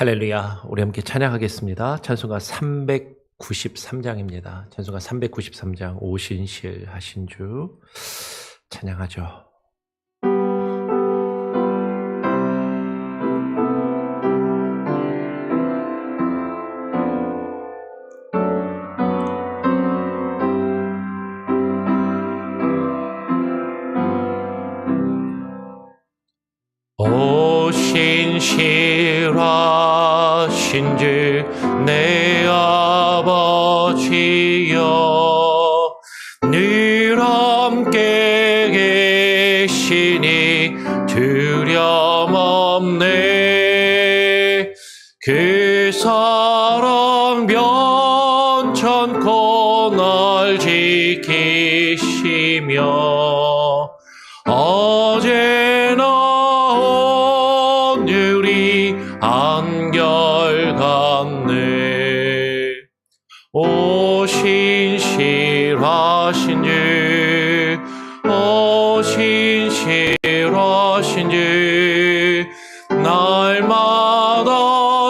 할렐루야. 우리 함께 찬양하겠습니다. 찬송가 393장입니다. 찬송가 393장 오신실 하신 주 찬양하죠. 오신실하신 주 내 아버지여 늘 함께 계시니 두려움 없네. 그 사랑 변천코 날 지키시며 어제나 한결같네. 오신실하신 주 오신실하신 주 날마다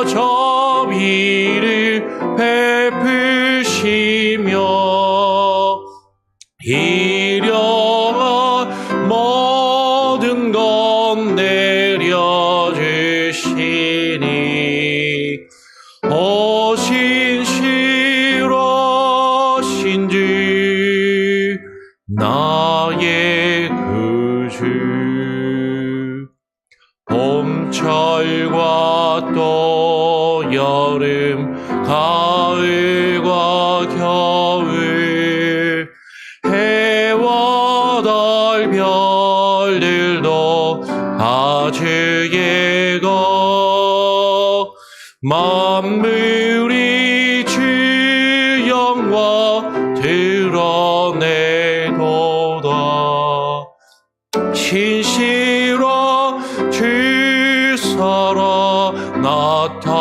자비를 베푸시며 일용할 모든 것 내려주시니 오신실하신 주 나의 구주. 봄철과 또 여름 가을과 겨울 해와 달 별들도 다 주의 것. 만물이 주 영광 드러내도다. 신실한 주 사랑 나타내네.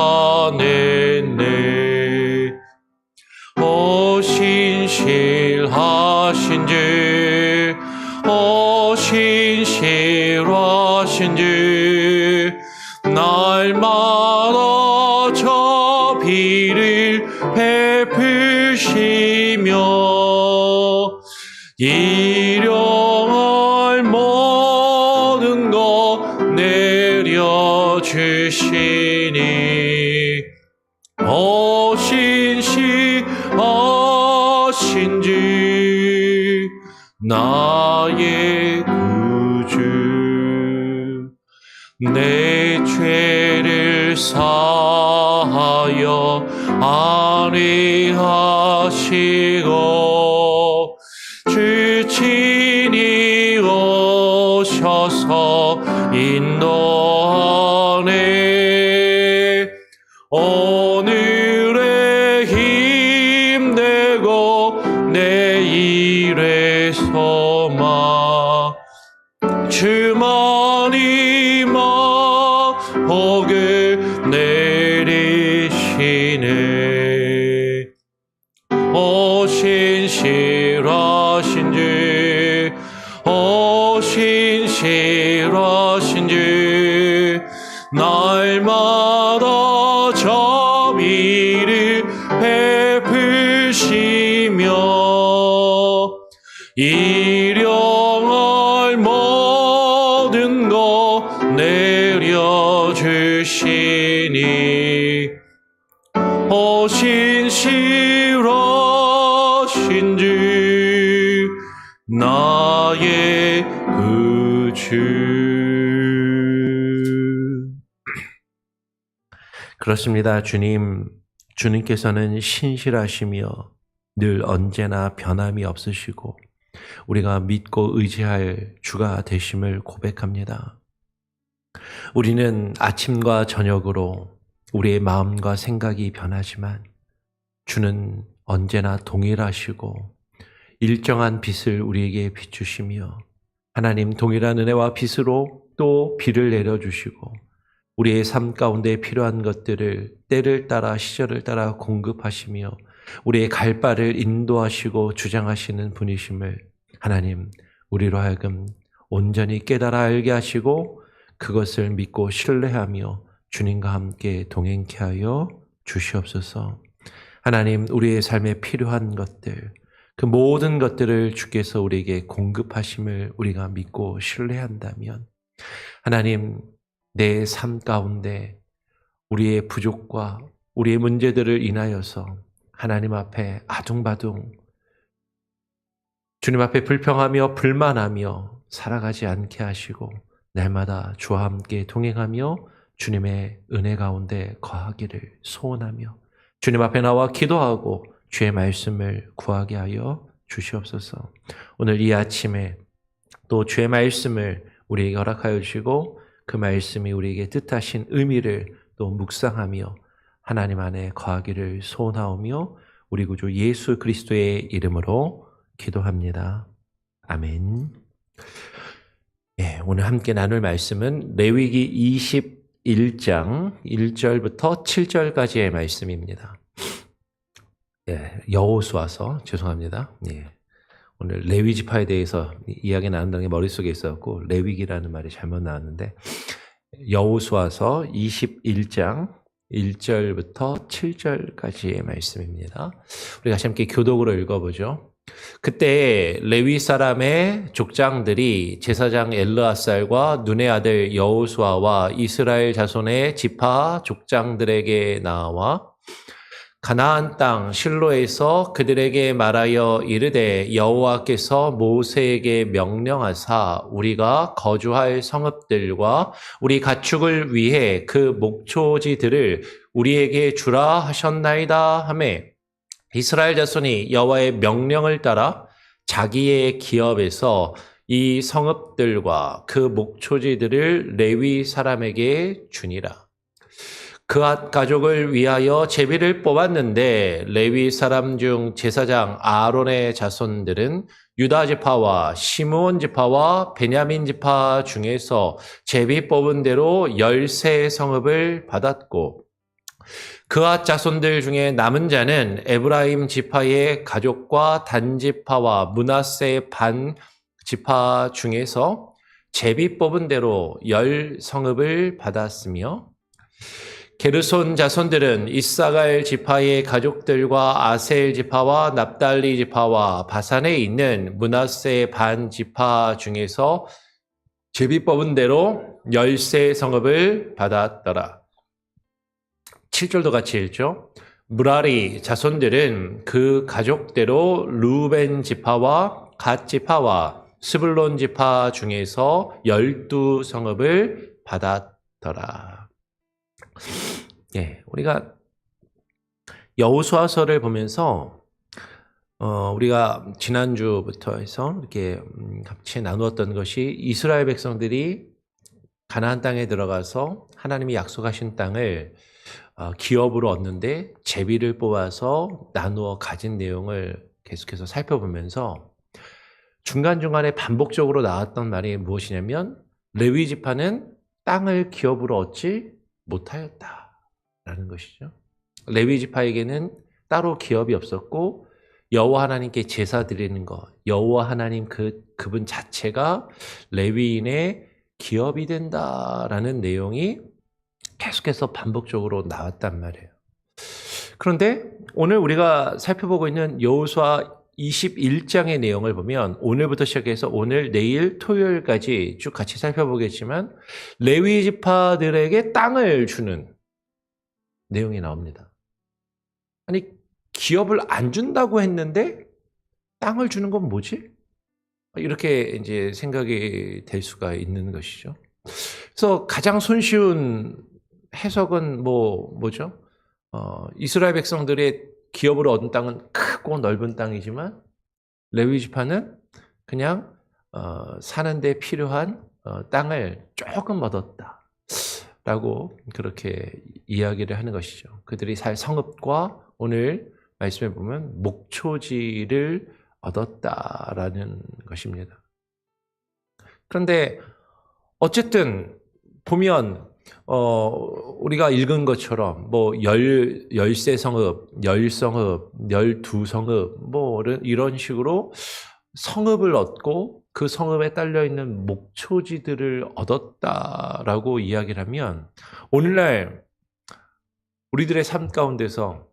오신실하신 주 오신실하신 주 날마다 자비를 베푸시며 일용할 모든 것 내려주시니 오신실하신 주 나의 구주. 내 죄를 사하여 안위하시고 주 친히 오셔서 인도하네. 오늘의 힘내고 내일의 소망 주만이 복을 내리시네. 오신실하신 주 오신실하신 주 날마다 자비를 베푸시며 일용할 모든 것 내려주시니 오신실하신 주 나의 구주. 그렇습니다. 주님께서는 신실하시며 늘 언제나 변함이 없으시고 우리가 믿고 의지할 주가 되심을 고백합니다. 우리는 아침과 저녁으로 우리의 마음과 생각이 변하지만 주는 언제나 동일하시고 일정한 빛을 우리에게 비추시며 하나님 동일한 은혜와 빛으로 또 비를 내려주시고 우리의 삶 가운데 필요한 것들을 때를 따라 시절을 따라 공급하시며 우리의 갈 바를 인도하시고 주장하시는 분이심을 하나님 우리로 하여금 온전히 깨달아 알게 하시고 그것을 믿고 신뢰하며 주님과 함께 동행케 하여 주시옵소서. 하나님, 우리의 삶에 필요한 것들, 그 모든 것들을 주께서 우리에게 공급하심을 우리가 믿고 신뢰한다면 하나님, 내 삶 가운데 우리의 부족과 우리의 문제들을 인하여서 하나님 앞에 아둥바둥 주님 앞에 불평하며 불만하며 살아가지 않게 하시고 날마다 주와 함께 동행하며 주님의 은혜 가운데 거하기를 소원하며 주님 앞에 나와 기도하고 주의 말씀을 구하게 하여 주시옵소서. 오늘 이 아침에 또 주의 말씀을 우리에게 허락하여 주시고 그 말씀이 우리에게 뜻하신 의미를 또 묵상하며 하나님 안에 거하기를 소원하오며 우리 구주 예수 그리스도의 이름으로 기도합니다. 아멘. 예, 오늘 함께 나눌 말씀은 레위기 21장 1절부터 7절까지의 말씀입니다. 예, 여호수아서 죄송합니다. 예, 오늘 레위 지파에 대해서 이야기 나눈다는 게 머릿속에 있었고 레위기라는 말이 잘못 나왔는데 여호수아서 21장 1절부터 7절까지의 말씀입니다. 우리 같이 함께 교독으로 읽어보죠. 그때 레위 사람의 족장들이 제사장 엘르아살과 눈의 아들 여호수아와 이스라엘 자손의 지파 족장들에게 나와 가나안 땅 실로에서 그들에게 말하여 이르되 여호와께서 모세에게 명령하사 우리가 거주할 성읍들과 우리 가축을 위해 그 목초지들을 우리에게 주라 하셨나이다 하매 이스라엘 자손이 여호와의 명령을 따라 자기의 기업에서 이 성읍들과 그 목초지들을 레위 사람에게 주니라. 그앗 가족을 위하여 제비를 뽑았는데 레위 사람 중 제사장 아론의 자손들은 유다 지파와 시므온 지파와 베냐민 지파 중에서 제비 뽑은 대로 13성읍을 받았고 그앗 자손들 중에 남은 자는 에브라임 지파의 가족과 단 지파와 므낫세 반 지파 중에서 제비 뽑은 대로 10성읍을 받았으며 게르손 자손들은 이사갈 지파의 가족들과 아셀 지파와 납달리 지파와 바산에 있는 므낫세 반 지파 중에서 제비 뽑은 대로 13성읍을 받았더라. 7절도 같이 읽죠. 무라리 자손들은 그 가족대로 루벤 지파와 갓 지파와 스불론 지파 중에서 12성읍을 받았더라. 예, 우리가 여호수아서를 보면서 우리가 지난주부터 해서 이렇게 같이 나누었던 것이 이스라엘 백성들이 가나안 땅에 들어가서 하나님이 약속하신 땅을 기업으로 얻는데 제비를 뽑아서 나누어 가진 내용을 계속해서 살펴보면서 중간중간에 반복적으로 나왔던 말이 무엇이냐면 레위 지파는 땅을 기업으로 얻지 못하였다라는 것이죠. 레위 지파에게는 따로 기업이 없었고 여호와 하나님께 제사 드리는 것, 여호와 하나님 그분 자체가 레위인의 기업이 된다라는 내용이 계속해서 반복적으로 나왔단 말이에요. 그런데 오늘 우리가 살펴보고 있는 여호수아 21장의 내용을 보면 오늘부터 시작해서 오늘, 내일, 토요일까지 쭉 같이 살펴보겠지만 레위 지파들에게 땅을 주는 내용이 나옵니다. 아니, 기업을 안 준다고 했는데 땅을 주는 건 뭐지? 이렇게 이제 생각이 될 수가 있는 것이죠. 그래서 가장 손쉬운 해석은 뭐죠? 이스라엘 백성들의 기업으로 얻은 땅은 크고 넓은 땅이지만 레위 지파는 그냥 사는 데 필요한 땅을 조금 얻었다라고 그렇게 이야기를 하는 것이죠. 그들이 살 성읍과 오늘 말씀에 보면 목초지를 얻었다라는 것입니다. 그런데 어쨌든 보면 우리가 읽은 것처럼 뭐 13성읍, 10성읍, 12성읍 뭐 이런 식으로 성읍을 얻고 그 성읍에 딸려있는 목초지들을 얻었다라고 이야기를 하면 오늘날 우리들의 삶 가운데서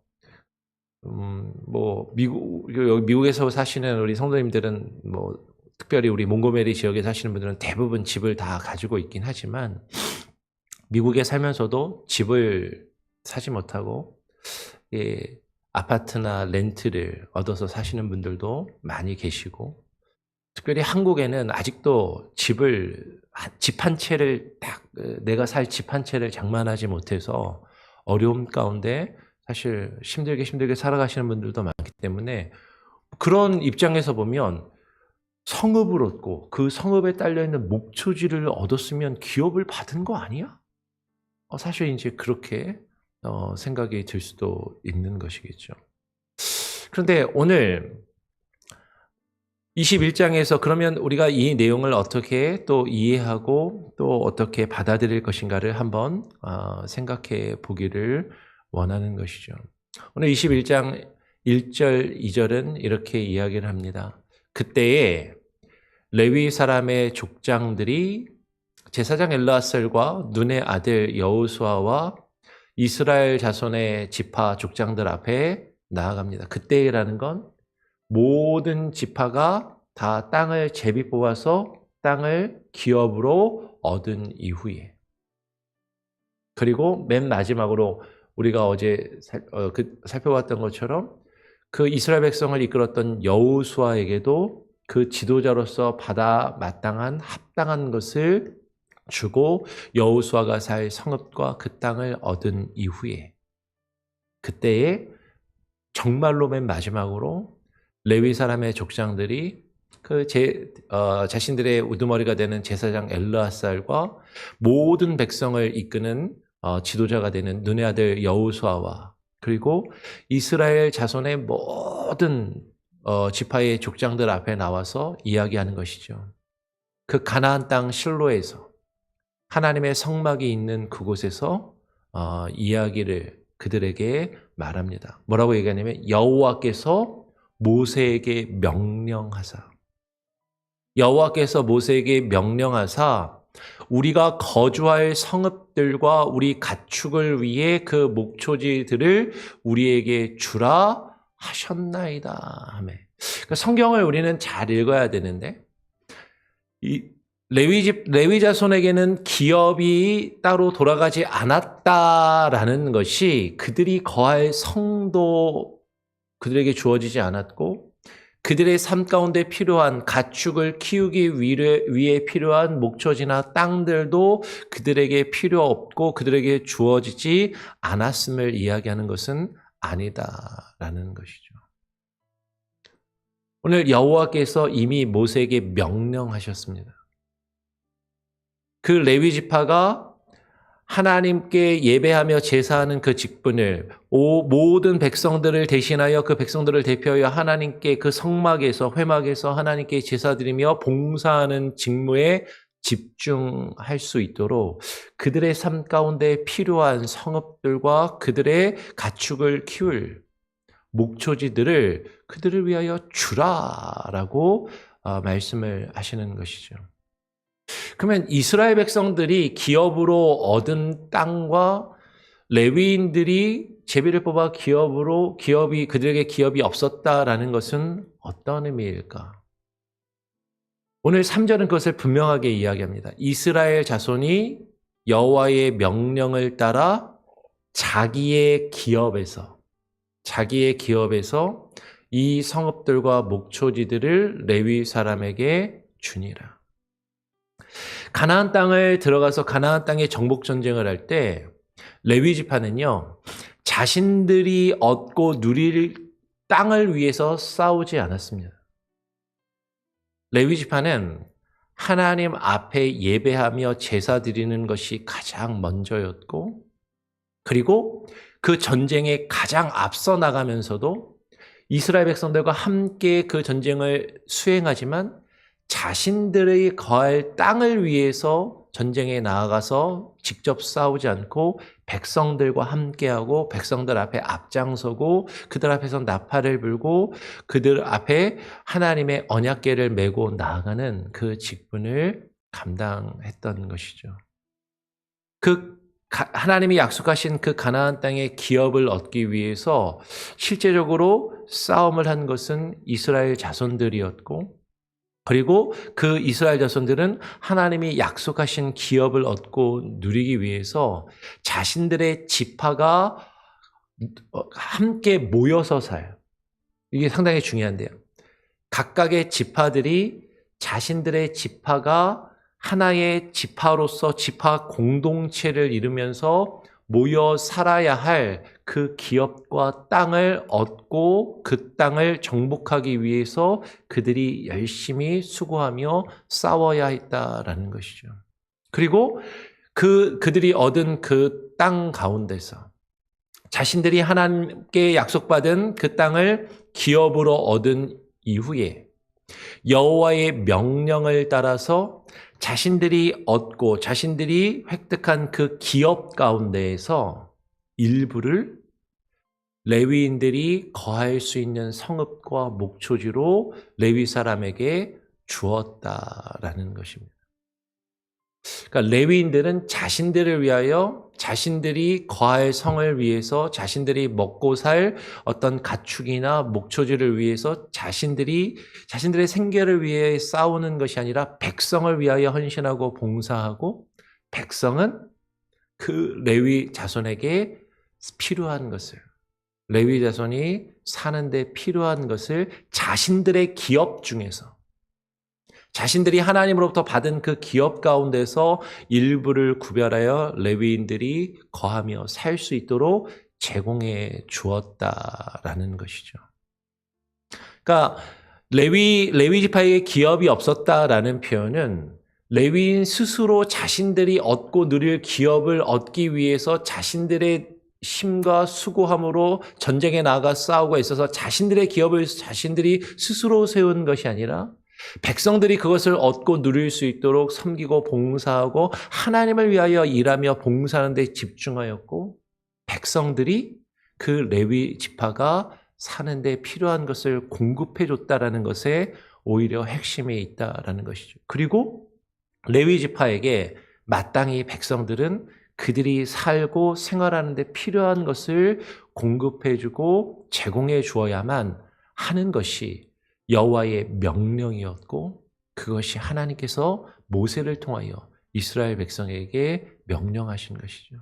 미국에서 사시는 우리 성도님들은 특별히 우리 몽고메리 지역에 사시는 분들은 대부분 집을 다 가지고 있긴 하지만 미국에 살면서도 집을 사지 못하고 아파트나 렌트를 얻어서 사시는 분들도 많이 계시고 특별히 한국에는 아직도 집 한 채를 내가 살 집 한 채를 장만하지 못해서 어려움 가운데 사실 힘들게 살아가시는 분들도 많기 때문에 그런 입장에서 보면 성읍을 얻고 그 성읍에 딸려있는 목초지를 얻었으면 기업을 받은 거 아니야? 사실 이제 그렇게 생각이 들 수도 있는 것이겠죠. 그런데 오늘 21장에서 그러면 우리가 이 내용을 어떻게 또 이해하고 또 어떻게 받아들일 것인가를 한번 생각해 보기를 원하는 것이죠. 오늘 21장 1절, 2절은 이렇게 이야기를 합니다. 그때에 레위 사람의 족장들이 제사장 엘르아살과 눈의 아들 여호수아와 이스라엘 자손의 지파 족장들 앞에 나아갑니다. 그때라는 건 모든 지파가 다 땅을 제비 뽑아서 땅을 기업으로 얻은 이후에, 그리고 맨 마지막으로 우리가 어제 살펴봤던 것처럼 그 이스라엘 백성을 이끌었던 여호수아에게도 그 지도자로서 받아 마땅한 합당한 것을 주고 여호수아가 살 성읍과 그 땅을 얻은 이후에, 그때에 정말로 맨 마지막으로 레위 사람의 족장들이 자신들의 우두머리가 되는 제사장 엘르아살과 모든 백성을 이끄는 지도자가 되는 눈의 아들 여호수아와 그리고 이스라엘 자손의 모든 지파의 족장들 앞에 나와서 이야기하는 것이죠. 그 가나안 땅 실로에서 하나님의 성막이 있는 그곳에서 이야기를 그들에게 말합니다. 뭐라고 얘기하냐면 여호와께서 모세에게 명령하사, 여호와께서 모세에게 명령하사 우리가 거주할 성읍들과 우리 가축을 위해 그 목초지들을 우리에게 주라 하셨나이다 하며. 그러니까 성경을 우리는 잘 읽어야 되는데 이 레위 자손에게는 기업이 따로 돌아가지 않았다라는 것이 그들이 거할 성도 그들에게 주어지지 않았고 그들의 삶 가운데 필요한 가축을 키우기 위해 필요한 목초지나 땅들도 그들에게 필요 없고 그들에게 주어지지 않았음을 이야기하는 것은 아니다라는 것이죠. 오늘 여호와께서 이미 모세에게 명령하셨습니다. 그 레위 지파가 하나님께 예배하며 제사하는 그 직분을 모든 백성들을 대신하여 그 백성들을 대표하여 하나님께 그 성막에서 회막에서 하나님께 제사드리며 봉사하는 직무에 집중할 수 있도록 그들의 삶 가운데 필요한 성읍들과 그들의 가축을 키울 목초지들을 그들을 위하여 주라라고 말씀을 하시는 것이죠. 그러면 이스라엘 백성들이 기업으로 얻은 땅과 레위인들이 제비를 뽑아 그들에게 기업이 없었다라는 것은 어떤 의미일까? 오늘 3절은 그것을 분명하게 이야기합니다. 이스라엘 자손이 여호와의 명령을 따라 자기의 기업에서 이 성읍들과 목초지들을 레위 사람에게 주니라. 가나안 땅을 들어가서 가나안 땅의 정복 전쟁을 할 때 레위 지파는요, 자신들이 얻고 누릴 땅을 위해서 싸우지 않았습니다. 레위 지파는 하나님 앞에 예배하며 제사 드리는 것이 가장 먼저였고, 그리고 그 전쟁에 가장 앞서 나가면서도 이스라엘 백성들과 함께 그 전쟁을 수행하지만 자신들의 거할 땅을 위해서 전쟁에 나아가서 직접 싸우지 않고 백성들과 함께하고 백성들 앞에 앞장서고 그들 앞에서 나팔을 불고 그들 앞에 하나님의 언약궤를 메고 나아가는 그 직분을 감당했던 것이죠. 하나님이 약속하신 그 가나안 땅의 기업을 얻기 위해서 실제적으로 싸움을 한 것은 이스라엘 자손들이었고, 그리고 그 이스라엘 자손들은 하나님이 약속하신 기업을 얻고 누리기 위해서 자신들의 지파가 함께 모여서 살아요. 이게 상당히 중요한데요. 각각의 지파들이 자신들의 지파가 하나의 지파로서 지파 공동체를 이루면서 모여 살아야 할 그 기업과 땅을 얻고 그 땅을 정복하기 위해서 그들이 열심히 수고하며 싸워야 했다라는 것이죠. 그리고 그들이 얻은 그 땅 가운데서 자신들이 하나님께 약속받은 그 땅을 기업으로 얻은 이후에 여호와의 명령을 따라서 자신들이 얻고 자신들이 획득한 그 기업 가운데에서 일부를 레위인들이 거할 수 있는 성읍과 목초지로 레위 사람에게 주었다라는 것입니다. 그러니까 레위인들은 자신들을 위하여 자신들이 거할 성을 위해서 자신들이 먹고 살 어떤 가축이나 목초지를 위해서 자신들의 생계를 위해 싸우는 것이 아니라 백성을 위하여 헌신하고 봉사하고 백성은 그 레위 자손에게 필요한 것을 레위 자손이 사는데 필요한 것을 자신들의 기업 중에서 자신들이 하나님으로부터 받은 그 기업 가운데서 일부를 구별하여 레위인들이 거하며 살 수 있도록 제공해 주었다라는 것이죠. 그러니까 레위 지파에게 기업이 없었다라는 표현은 레위인 스스로 자신들이 얻고 누릴 기업을 얻기 위해서 자신들의 힘과 수고함으로 전쟁에 나아가 싸우고 있어서 자신들의 기업을 자신들이 스스로 세운 것이 아니라 백성들이 그것을 얻고 누릴 수 있도록 섬기고 봉사하고 하나님을 위하여 일하며 봉사하는 데 집중하였고 백성들이 그 레위 지파가 사는 데 필요한 것을 공급해 줬다라는 것에 오히려 핵심이 있다라는 것이죠. 그리고 레위 지파에게 마땅히 백성들은 그들이 살고 생활하는 데 필요한 것을 공급해 주고 제공해 주어야만 하는 것이 여호와의 명령이었고 그것이 하나님께서 모세를 통하여 이스라엘 백성에게 명령하신 것이죠.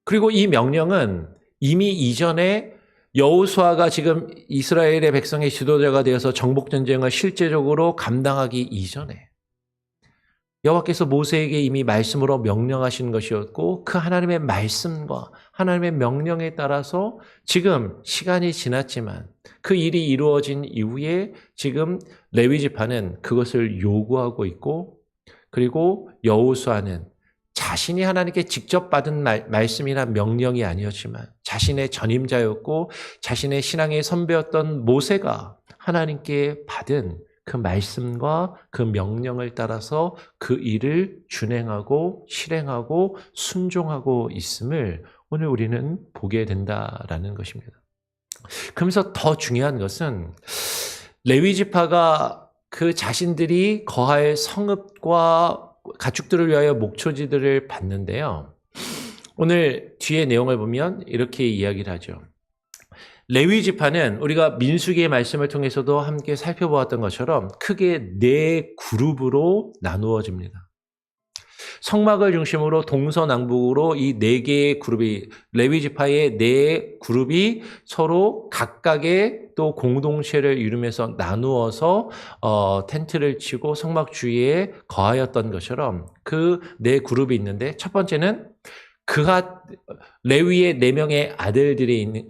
그리고 이 명령은 이미 이전에 여호수아가 지금 이스라엘의 백성의 지도자가 되어서 정복전쟁을 실제적으로 감당하기 이전에 여호와께서 모세에게 이미 말씀으로 명령하신 것이었고 그 하나님의 말씀과 하나님의 명령에 따라서 지금 시간이 지났지만 그 일이 이루어진 이후에 지금 레위 지파는 그것을 요구하고 있고 그리고 여호수아는 자신이 하나님께 직접 받은 말씀이나 명령이 아니었지만 자신의 전임자였고 자신의 신앙의 선배였던 모세가 하나님께 받은 그 말씀과 그 명령을 따라서 그 일을 준행하고 실행하고 순종하고 있음을 오늘 우리는 보게 된다라는 것입니다. 그러면서 더 중요한 것은 레위 지파가 그 자신들이 거할 성읍과 가축들을 위하여 목초지들을 받는데요. 오늘 뒤에 내용을 보면 이렇게 이야기를 하죠. 레위 지파는 우리가 민수기의 말씀을 통해서도 함께 살펴보았던 것처럼 크게 4그룹으로 나누어집니다. 성막을 중심으로 동서남북으로 이 4개의 그룹이 레위 지파의 4그룹이 서로 각각의 또 공동체를 이루면서 나누어서 텐트를 치고 성막 주위에 거하였던 것처럼 그 4그룹이 있는데 첫 번째는 레위의 4명의 아들들이 있는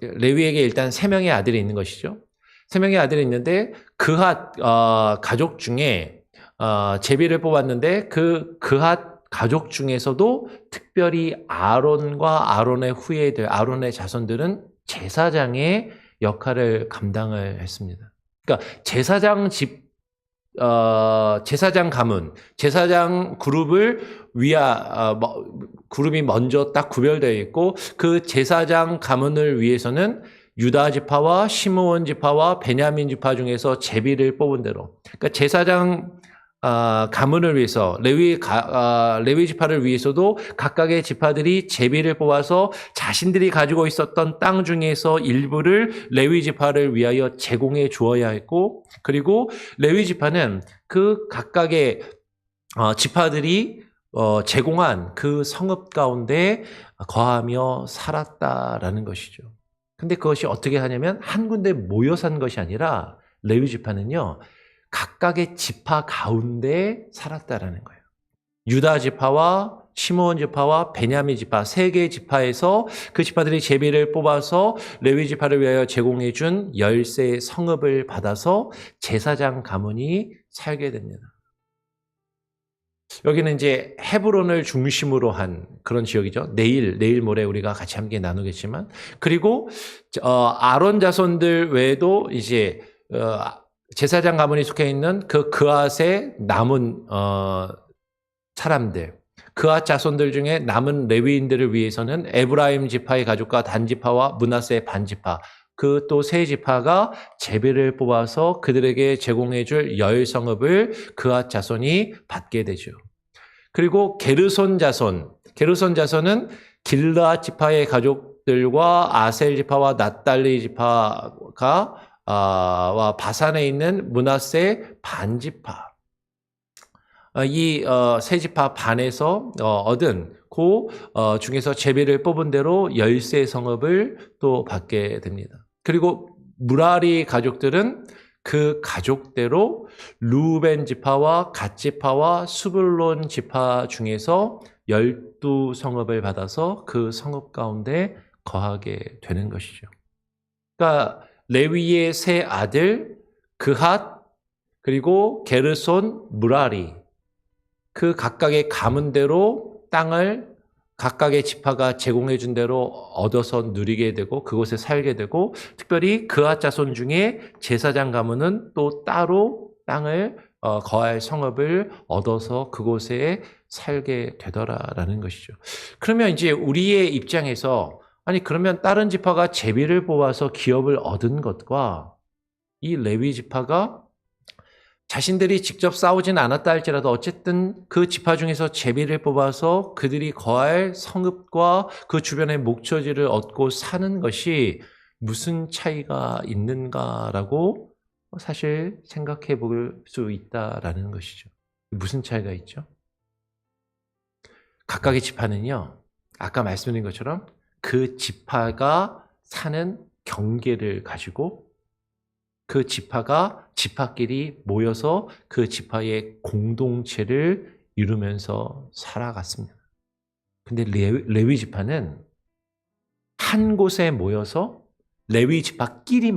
레위에게 일단 3명의 아들이 있는 것이죠. 3명의 아들이 있는데 그핫 가족 중에 제비를 뽑았는데 그 그핫 가족 중에서도 특별히 아론과 아론의 후예들, 아론의 자손들은 제사장의 역할을 감당을 했습니다. 그러니까 제사장 집 제사장 가문, 제사장 그룹을 그룹이 먼저 딱 구별되어 있고 그 제사장 가문을 위해서는 유다 지파와 시므온 지파와 베냐민 지파 중에서 제비를 뽑은 대로, 그러니까 제사장 가문을 위해서 레위 지파를 위해서도 각각의 지파들이 제비를 뽑아서 자신들이 가지고 있었던 땅 중에서 일부를 레위 지파를 위하여 제공해 주어야 했고, 그리고 레위 지파는 그 각각의 지파들이 제공한 그 성읍 가운데 거하며 살았다라는 것이죠. 근데 그것이 어떻게 하냐면 한 군데 모여 산 것이 아니라 레위 지파는요, 각각의 지파 가운데 살았다라는 거예요. 유다 지파와 시므온 지파와 베냐민 지파 세 개의 지파에서 그 지파들이 제비를 뽑아서 레위 지파를 위하여 제공해 준 10세의 성읍을 받아서 제사장 가문이 살게 됩니다. 여기는 이제 헤브론을 중심으로 한 그런 지역이죠. 내일 모레 우리가 같이 함께 나누겠지만, 그리고 아론 자손들 외에도 이제 제사장 가문이 속해 있는 그 그앗의 남은 사람들, 그앗 자손들 중에 남은 레위인들을 위해서는 에브라임 지파의 가족과 단 지파와 므낫세 반 지파, 그 또 세 지파가 제비를 뽑아서 그들에게 제공해줄 열성읍을 그앗 자손이 받게 되죠. 그리고 게르손 자손은 길르앗 지파의 가족들과 아셀 지파와 낫달리 지파가 와 바산에 있는 므낫세 반 지파, 이 세 지파 반에서 얻은 그 중에서 제비를 뽑은 대로 10세 성읍을 또 받게 됩니다. 그리고 무라리 가족들은 그 가족대로 루벤 지파와 갓 지파와 수불론 지파 중에서 12성읍을 받아서 그 성읍 가운데 거하게 되는 것이죠. 그러니까 레위의 세 아들 그핫, 그리고 게르손, 무라리, 그 각각의 가문대로 땅을 각각의 지파가 제공해 준 대로 얻어서 누리게 되고 그곳에 살게 되고, 특별히 그앗 자손 중에 제사장 가문은 또 따로 땅을 거할 성읍을 얻어서 그곳에 살게 되더라라는 것이죠. 그러면 이제 우리의 입장에서, 아니 그러면 다른 지파가 제비를 뽑아서 기업을 얻은 것과 이 레위 지파가 자신들이 직접 싸우진 않았다 할지라도 어쨌든 그 지파 중에서 제비를 뽑아서 그들이 거할 성읍과 그 주변의 목초지를 얻고 사는 것이 무슨 차이가 있는가라고 사실 생각해 볼 수 있다라는 것이죠. 무슨 차이가 있죠? 각각의 지파는요, 아까 말씀드린 것처럼 그 지파가 사는 경계를 가지고 그 지파끼리 모여서 그 지파의 공동체를 이루면서 살아갔습니다. 근데 레위 지파는 한 곳에 모여서 레위 지파끼리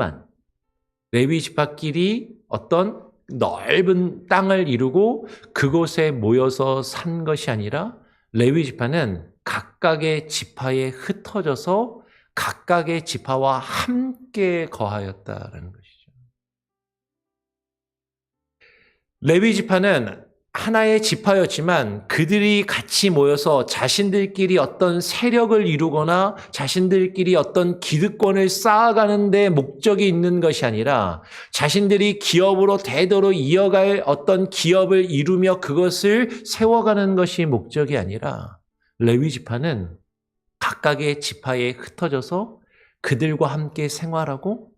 어떤 넓은 땅을 이루고 그곳에 모여서 산 것이 아니라 레위 지파는 각각의 지파에 흩어져서 각각의 지파와 함께 거하였다라는 것이죠. 레위 지파는 하나의 지파였지만 그들이 같이 모여서 자신들끼리 어떤 세력을 이루거나 자신들끼리 어떤 기득권을 쌓아가는 데 목적이 있는 것이 아니라 자신들이 기업으로 대대로 이어갈 어떤 기업을 이루며 그것을 세워가는 것이 목적이 아니라, 레위 지파는 각각의 지파에 흩어져서 그들과 함께 생활하고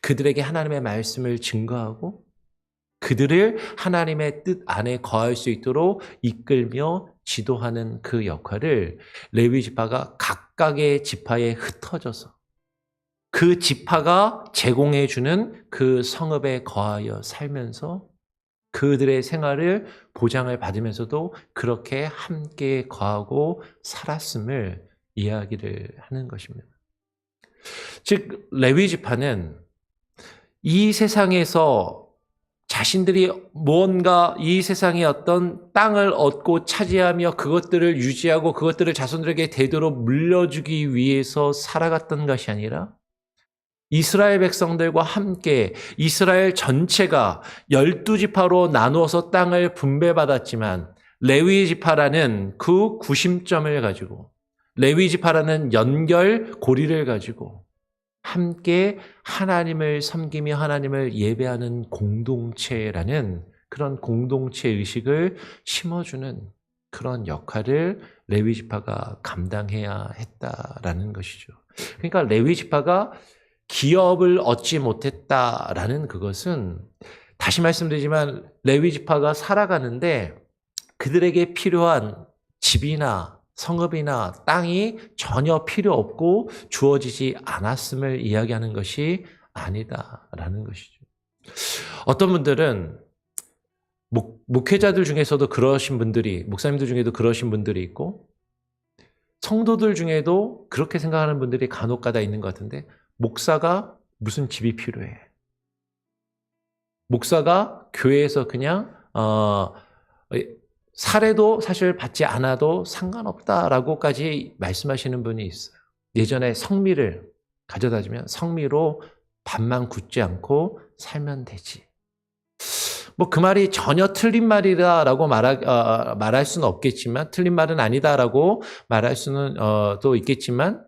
그들에게 하나님의 말씀을 증거하고 그들을 하나님의 뜻 안에 거할 수 있도록 이끌며 지도하는 그 역할을 레위 지파가 각각의 지파에 흩어져서 그 지파가 제공해 주는 그 성읍에 거하여 살면서 그들의 생활을 보장을 받으면서도 그렇게 함께 거하고 살았음을 이야기를 하는 것입니다. 즉 레위 지파는 이 세상에서 자신들이 무언가 이 세상의 어떤 땅을 얻고 차지하며 그것들을 유지하고 그것들을 자손들에게 대대로 물려주기 위해서 살아갔던 것이 아니라 이스라엘 백성들과 함께 이스라엘 전체가 12지파로 나누어서 땅을 분배받았지만 레위 지파라는 그 구심점을 가지고 레위 지파라는 연결 고리를 가지고 함께 하나님을 섬기며 하나님을 예배하는 공동체라는 그런 공동체 의식을 심어주는 그런 역할을 레위 지파가 감당해야 했다라는 것이죠. 그러니까 레위 지파가 기업을 얻지 못했다라는 그것은 다시 말씀드리지만 레위 지파가 살아가는데 그들에게 필요한 집이나 성읍이나 땅이 전혀 필요 없고 주어지지 않았음을 이야기하는 것이 아니다라는 것이죠. 어떤 분들은 목회자들 중에서도 그러신 분들이, 목사님들 중에도 그러신 분들이 있고 성도들 중에도 그렇게 생각하는 분들이 간혹가다 있는 것 같은데 목사가 무슨 집이 필요해? 목사가 교회에서 그냥 사례도 사실 받지 않아도 상관없다라고까지 말씀하시는 분이 있어요. 예전에 성미를 가져다 주면 성미로 밥만 굽지 않고 살면 되지. 뭐 그 말이 전혀 틀린 말이다라고 말할 수는 없겠지만, 틀린 말은 아니다라고 말할 수는 또 있겠지만,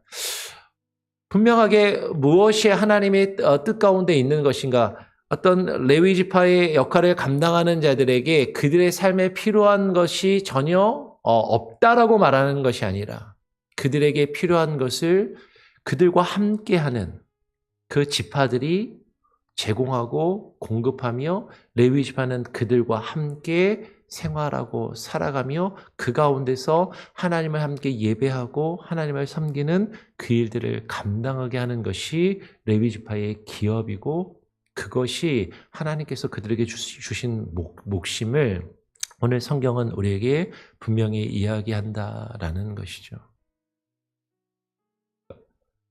분명하게 무엇이 하나님의 뜻 가운데 있는 것인가, 어떤 레위 지파의 역할을 감당하는 자들에게 그들의 삶에 필요한 것이 전혀 없다라고 말하는 것이 아니라 그들에게 필요한 것을 그들과 함께하는 그 지파들이 제공하고 공급하며 레위 지파는 그들과 함께 생활하고 살아가며 그 가운데서 하나님을 함께 예배하고 하나님을 섬기는 그 일들을 감당하게 하는 것이 레위 지파의 기업이고 그것이 하나님께서 그들에게 주신 목심을 오늘 성경은 우리에게 분명히 이야기한다라는 것이죠.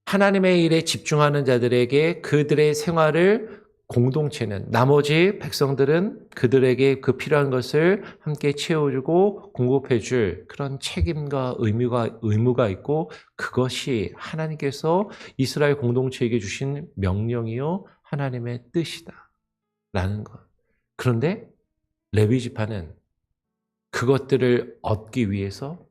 하나님의 일에 집중하는 자들에게 그들의 생활을 공동체는 나머지 백성들은 그들에게 그 필요한 것을 함께 채워주고 공급해줄 그런 책임과 의무가 있고 그것이 하나님께서 이스라엘 공동체에게 주신 명령이요 하나님의 뜻이다라는 것. 그런데 레위 지파는 그것들을 얻기 위해서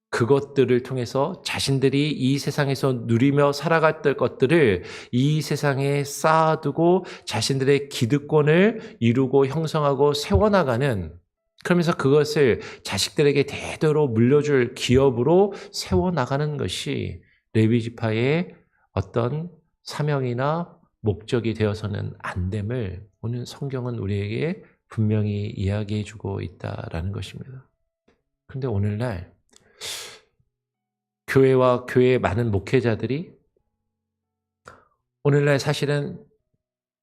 그것들을 통해서 자신들이 이 세상에서 누리며 살아갈 것들을 이 세상에 쌓아두고 자신들의 기득권을 이루고 형성하고 세워나가는 그러면서 그것을 자식들에게 대대로 물려줄 기업으로 세워나가는 것이 레위 지파의 어떤 사명이나 목적이 되어서는 안 됨을 오늘 성경은 우리에게 분명히 이야기해 주고 있다라는 것입니다. 그런데 오늘날 교회와 교회의 많은 목회자들이 오늘날 사실은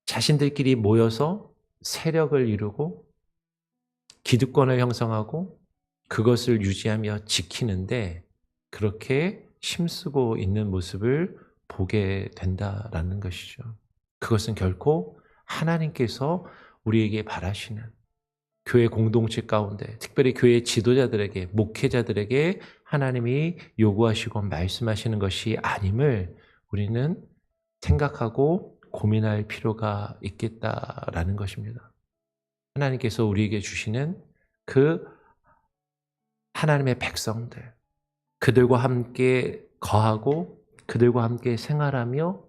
자신들끼리 모여서 세력을 이루고 기득권을 형성하고 그것을 유지하며 지키는데 그렇게 힘쓰고 있는 모습을 보게 된다라는 것이죠. 그것은 결코 하나님께서 우리에게 바라시는 교회 공동체 가운데 특별히 교회 지도자들에게 목회자들에게 하나님이 요구하시고 말씀하시는 것이 아님을 우리는 생각하고 고민할 필요가 있겠다라는 것입니다. 하나님께서 우리에게 주시는 그 하나님의 백성들 그들과 함께 거하고 그들과 함께 생활하며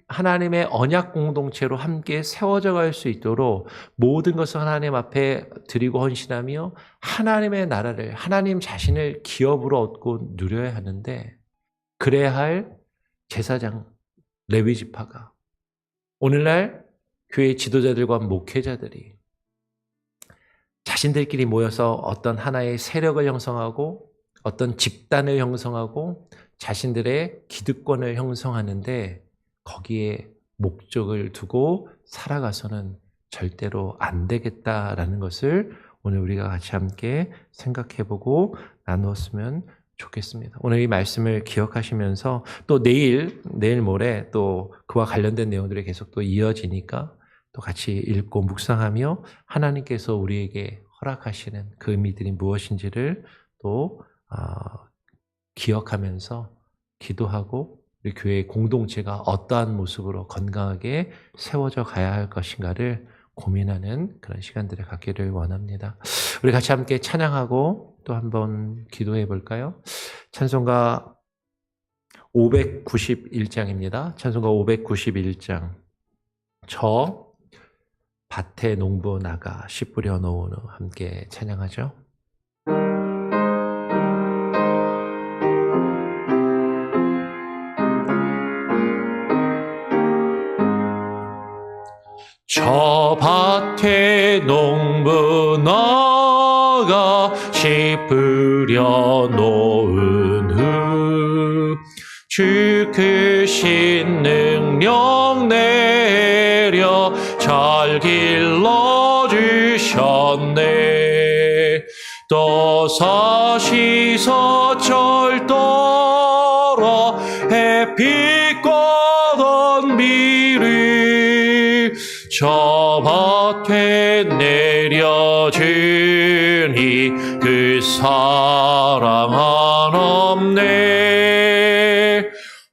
하나님의 언약 공동체로 함께 세워져 갈 수 있도록 모든 것을 하나님 앞에 드리고 헌신하며 하나님의 나라를 하나님 자신을 기업으로 얻고 누려야 하는데 그래야 할 제사장 레위 지파가 오늘날 교회 지도자들과 목회자들이 자신들끼리 모여서 어떤 하나의 세력을 형성하고 어떤 집단을 형성하고 자신들의 기득권을 형성하는데 거기에 목적을 두고 살아가서는 절대로 안 되겠다라는 것을 오늘 우리가 같이 함께 생각해보고 나누었으면 좋겠습니다. 오늘 이 말씀을 기억하시면서 또 내일 모레 또 그와 관련된 내용들이 계속 또 이어지니까 또 같이 읽고 묵상하며 하나님께서 우리에게 허락하시는 그 의미들이 무엇인지를 또 기억하면서 기도하고 우리 교회의 공동체가 어떠한 모습으로 건강하게 세워져 가야 할 것인가를 고민하는 그런 시간들을 갖기를 원합니다. 우리 같이 함께 찬양하고 또 한번 기도해 볼까요? 찬송가 591장입니다. 찬송가 591장. 저 밭에 농부 나가 씨 뿌려 놓은 후 함께 찬양하죠. 저 밭에 농부 나가 씨 뿌려 놓은 후 주 크신 능력 내려 잘 길러주셨네. 또 사시사철 따라 햇빛과 덤비를 저 밭에 내려주니 그 사랑 한없네.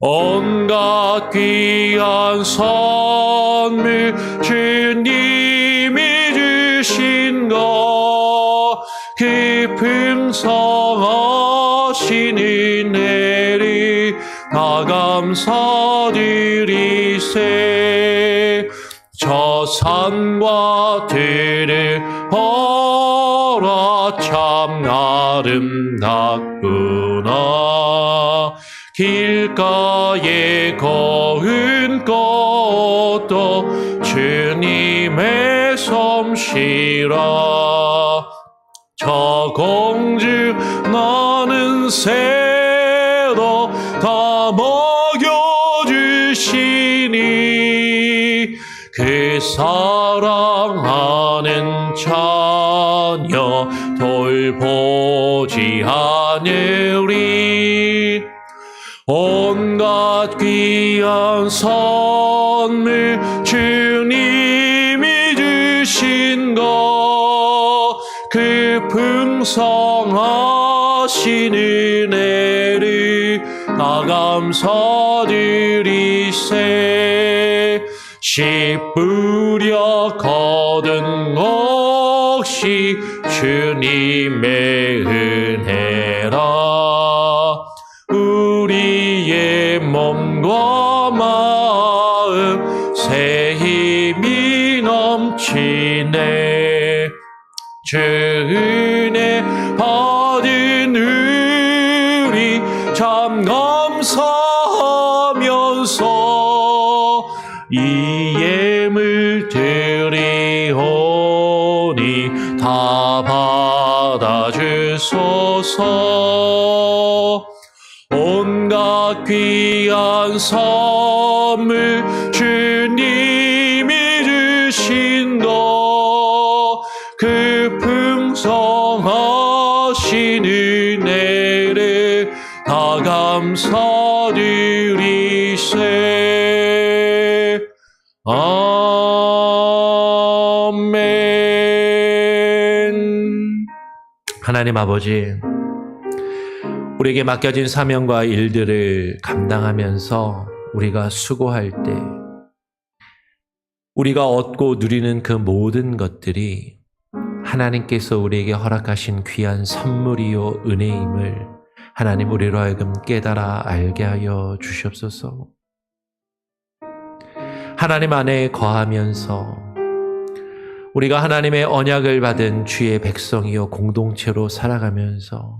온갖 귀한 선물 주님이 주신 것 그 풍성하신 은혜를 다 감사드리세. 저 산과 들을 보라 참 아름답구나. 길가에 고운 꽃도 주님의 솜씨라. 저 공주 나는 새도 다 먹여주시니 그 사랑하는 자녀 돌보지 않으리. 온갖 귀한 선물 주님이 주신 것 그 풍성하신 은혜를 다 감사드리세. 씨 뿌려 거둔 것이 주님의 은혜라. 우리의 몸과 마음 새 힘이 넘치네. 주 은혜 받은 우리 참 감사하면서 이 예물 드리오니 다 받아주소서. 온갖 귀한 선물 주님이 주신 것 그 풍성하신 은혜를 다 감사드리세. 아멘. 하나님 아버지, 우리에게 맡겨진 사명과 일들을 감당하면서 우리가 수고할 때 우리가 얻고 누리는 그 모든 것들이 하나님께서 우리에게 허락하신 귀한 선물이요 은혜임을 하나님 우리로 하여금 깨달아 알게 하여 주시옵소서. 하나님 안에 거하면서 우리가 하나님의 언약을 받은 주의 백성이요 공동체로 살아가면서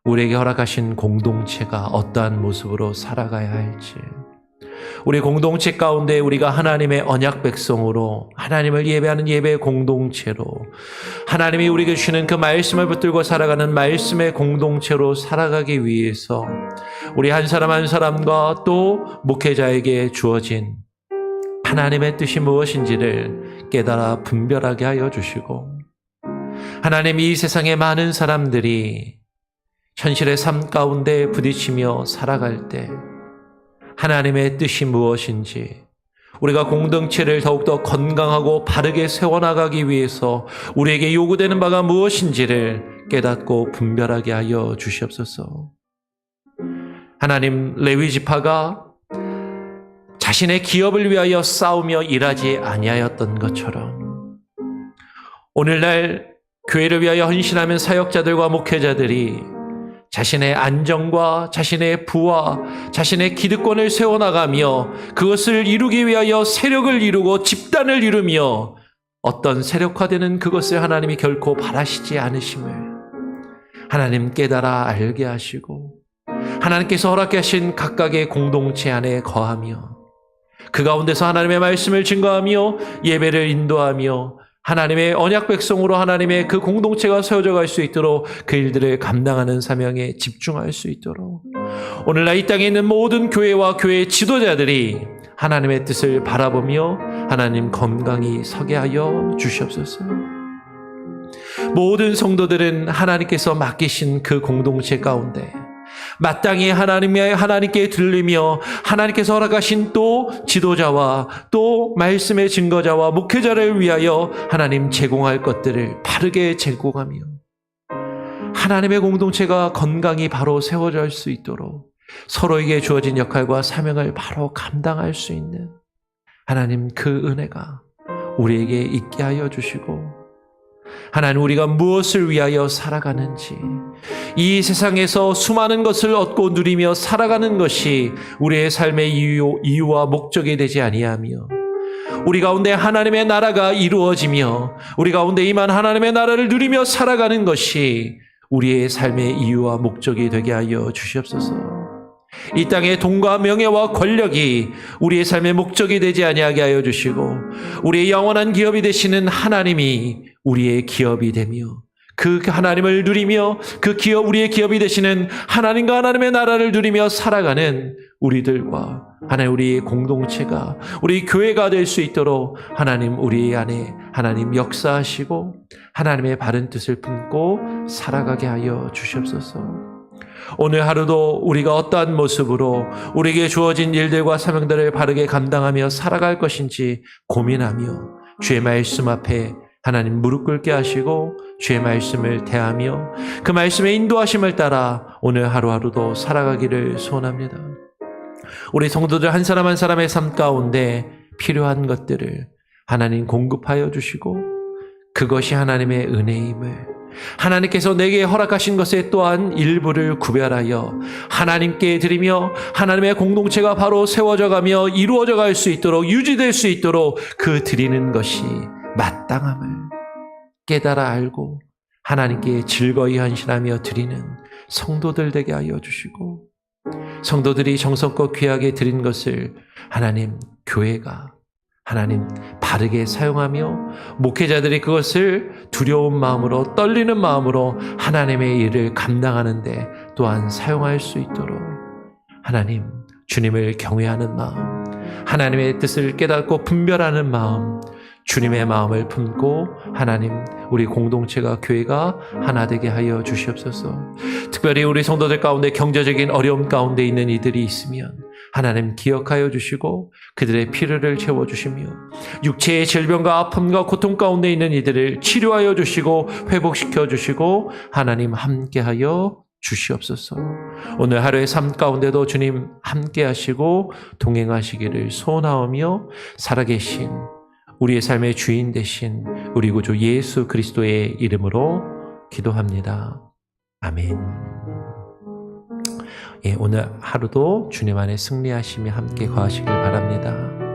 우리에게 허락하신 공동체가 어떠한 모습으로 살아가야 할지, 우리 공동체 가운데 우리가 하나님의 언약 백성으로 하나님을 예배하는 예배 공동체로 하나님이 우리에게 주시는 그 말씀을 붙들고 살아가는 말씀의 공동체로 살아가기 위해서 우리 한 사람 한 사람과 또 목회자에게 주어진 하나님의 뜻이 무엇인지를 깨달아 분별하게 하여 주시고, 하나님 이 세상의 많은 사람들이 현실의 삶 가운데 부딪히며 살아갈 때 하나님의 뜻이 무엇인지, 우리가 공동체를 더욱더 건강하고 바르게 세워나가기 위해서 우리에게 요구되는 바가 무엇인지를 깨닫고 분별하게 하여 주시옵소서. 하나님, 레위 지파가 자신의 기업을 위하여 싸우며 일하지 아니하였던 것처럼 오늘날 교회를 위하여 헌신하는 사역자들과 목회자들이 자신의 안정과 자신의 부와 자신의 기득권을 세워나가며 그것을 이루기 위하여 세력을 이루고 집단을 이루며 어떤 세력화되는 그것을 하나님이 결코 바라시지 않으심을 하나님 깨달아 알게 하시고 하나님께서 허락해 하신 각각의 공동체 안에 거하며 그 가운데서 하나님의 말씀을 증거하며 예배를 인도하며 하나님의 언약 백성으로 하나님의 그 공동체가 세워져 갈 수 있도록 그 일들을 감당하는 사명에 집중할 수 있도록 오늘날 이 땅에 있는 모든 교회와 교회 지도자들이 하나님의 뜻을 바라보며 하나님 건강히 서게 하여 주시옵소서. 모든 성도들은 하나님께서 맡기신 그 공동체 가운데 마땅히 하나님께 들리며 하나님께서 허락하신 또 지도자와 또 말씀의 증거자와 목회자를 위하여 하나님 제공할 것들을 바르게 제공하며 하나님의 공동체가 건강히 바로 세워질 수 있도록 서로에게 주어진 역할과 사명을 바로 감당할 수 있는 하나님 그 은혜가 우리에게 있게 하여 주시고 하나님 우리가 무엇을 위하여 살아가는지 이 세상에서 수많은 것을 얻고 누리며 살아가는 것이 우리의 삶의 이유와 목적이 되지 아니하며 우리 가운데 하나님의 나라가 이루어지며 우리 가운데 임한 하나님의 나라를 누리며 살아가는 것이 우리의 삶의 이유와 목적이 되게 하여 주시옵소서. 이 땅의 돈과 명예와 권력이 우리의 삶의 목적이 되지 아니하게 하여 주시고 우리의 영원한 기업이 되시는 하나님이 우리의 기업이 되며 그 하나님을 누리며 그 기업 우리의 기업이 되시는 하나님과 하나님의 나라를 누리며 살아가는 우리들과 하나님 우리의 공동체가 우리 교회가 될 수 있도록 하나님 우리 안에 하나님 역사하시고 하나님의 바른 뜻을 품고 살아가게 하여 주시옵소서. 오늘 하루도 우리가 어떠한 모습으로 우리에게 주어진 일들과 사명들을 바르게 감당하며 살아갈 것인지 고민하며 주의 말씀 앞에 하나님 무릎 꿇게 하시고 주의 말씀을 대하며 그 말씀의 인도하심을 따라 오늘 하루하루도 살아가기를 소원합니다. 우리 성도들 한 사람 한 사람의 삶 가운데 필요한 것들을 하나님 공급하여 주시고 그것이 하나님의 은혜임을 하나님께서 내게 허락하신 것에 또한 일부를 구별하여 하나님께 드리며 하나님의 공동체가 바로 세워져 가며 이루어져 갈 수 있도록 유지될 수 있도록 그 드리는 것이 마땅함을 깨달아 알고 하나님께 즐거이 헌신하며 드리는 성도들 되게 하여 주시고 성도들이 정성껏 귀하게 드린 것을 하나님 교회가 하나님 바르게 사용하며 목회자들이 그것을 두려운 마음으로 떨리는 마음으로 하나님의 일을 감당하는데 또한 사용할 수 있도록 하나님 주님을 경외하는 마음 하나님의 뜻을 깨닫고 분별하는 마음 주님의 마음을 품고 하나님 우리 공동체가 교회가 하나 되게 하여 주시옵소서. 특별히 우리 성도들 가운데 경제적인 어려움 가운데 있는 이들이 있으면 하나님 기억하여 주시고 그들의 필요를 채워주시며 육체의 질병과 아픔과 고통 가운데 있는 이들을 치료하여 주시고 회복시켜 주시고 하나님 함께하여 주시옵소서. 오늘 하루의 삶 가운데도 주님 함께 하시고 동행하시기를 소원하오며 살아계신 우리의 삶의 주인 되신 우리 구주 예수 그리스도의 이름으로 기도합니다. 아멘. 오늘 하루도 주님 안에 승리하시며 함께 거하시길 바랍니다.